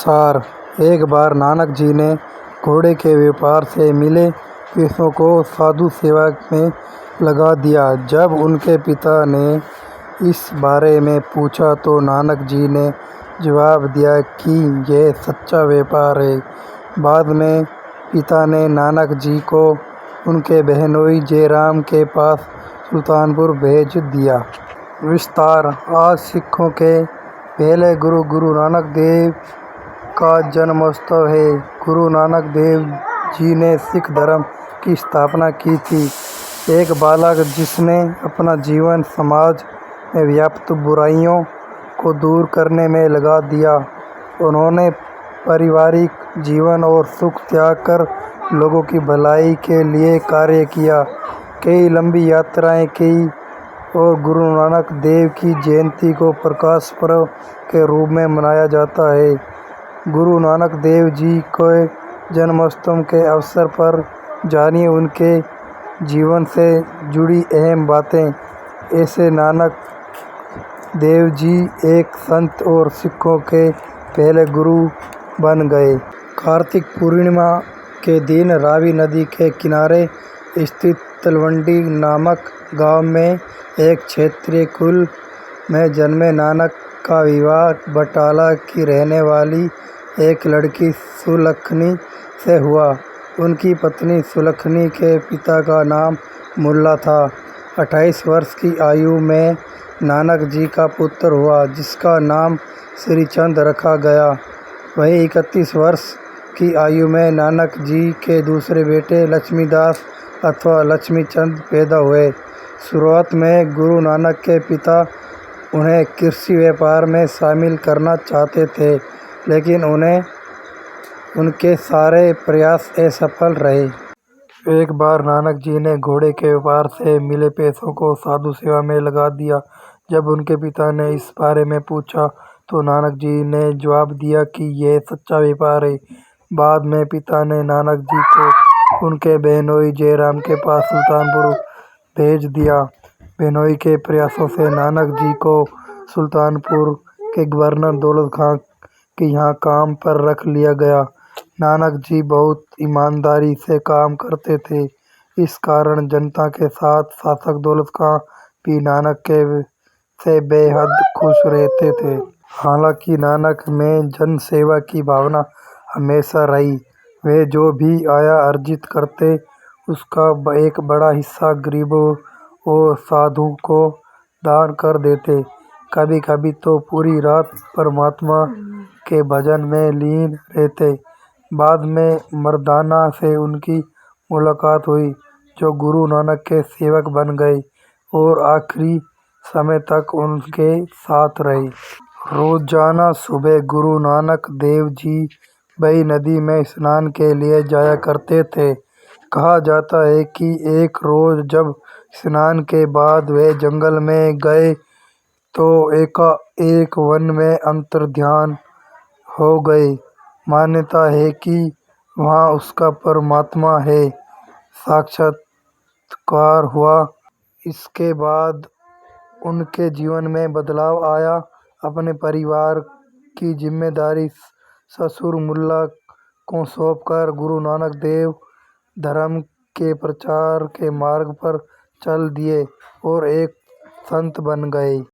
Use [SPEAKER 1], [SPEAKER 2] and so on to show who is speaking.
[SPEAKER 1] सार। एक बार नानक जी ने घोड़े के व्यापार से मिले पैसों को साधु सेवा में लगा दिया। जब उनके पिता ने इस बारे में पूछा तो नानक जी ने जवाब दिया कि यह सच्चा व्यापार है। बाद में पिता ने नानक जी को उनके बहनोई जयराम के पास सुल्तानपुर भेज दिया। विस्तार। आज सिखों के पहले गुरु गुरु नानक देव का जन्मोत्सव है। गुरु नानक देव जी ने सिख धर्म की स्थापना की थी। एक बालक जिसने अपना जीवन समाज में व्याप्त बुराइयों को दूर करने में लगा दिया। उन्होंने पारिवारिक जीवन और सुख त्याग कर लोगों की भलाई के लिए कार्य किया। कई लंबी यात्राएं की और गुरु नानक देव की जयंती को प्रकाश पर्व के रूप में मनाया जाता है। गुरु नानक देव जी के जन्मोत्सव के अवसर पर जानिए उनके जीवन से जुड़ी अहम बातें। ऐसे नानक देव जी एक संत और सिखों के पहले गुरु बन गए। कार्तिक पूर्णिमा के दिन रावी नदी के किनारे स्थित तलवंडी नामक गांव में एक क्षेत्रीय कुल में जन्मे नानक का विवाह बटाला की रहने वाली एक लड़की सुलखनी से हुआ। उनकी पत्नी सुलखनी के पिता का नाम मुल्ला था। 28 वर्ष की आयु में नानक जी का पुत्र हुआ जिसका नाम श्रीचंद रखा गया। वहीं 31 वर्ष की आयु में नानक जी के दूसरे बेटे लक्ष्मीदास अथवा लक्ष्मीचंद पैदा हुए। शुरुआत में गुरु नानक के पिता उन्हें कृषि व्यापार में शामिल करना चाहते थे, लेकिन उनके सारे प्रयास असफल रहे। एक बार नानक जी ने घोड़े के व्यापार से मिले पैसों को साधु सेवा में लगा दिया। जब उनके पिता ने इस बारे में पूछा तो नानक जी ने जवाब दिया कि यह सच्चा व्यापार है। बाद में पिता ने नानक जी को उनके बहनोई जयराम के पास सुल्तानपुर भेज दिया। बहनोई के प्रयासों से नानक जी को सुल्तानपुर के गवर्नर दौलत खां के यहाँ काम पर रख लिया गया। नानक जी बहुत ईमानदारी से काम करते थे। इस कारण जनता के साथ शासक दौलत खां भी नानक से बेहद खुश रहते थे। हालांकि नानक में जन सेवा की भावना हमेशा रही। वे जो भी आय अर्जित करते उसका एक बड़ा हिस्सा गरीबों और साधुओं को दान कर देते। कभी कभी तो पूरी रात परमात्मा के भजन में लीन रहते। बाद में मर्दाना से उनकी मुलाकात हुई जो गुरु नानक के सेवक बन गए और आखिरी समय तक उनके साथ रहे। रोजाना सुबह गुरु नानक देव जी बही नदी में स्नान के लिए जाया करते थे। कहा जाता है कि एक रोज जब स्नान के बाद वे जंगल में गए तो एकाएक वन में अंतर्ध्यान हो गए। मान्यता है कि वहाँ उसका परमात्मा है साक्षात्कार हुआ। इसके बाद उनके जीवन में बदलाव आया। अपने परिवार की जिम्मेदारी ससुर मुल्ला को सौंपकर गुरु नानक देव धर्म के प्रचार के मार्ग पर चल दिए और एक संत बन गए।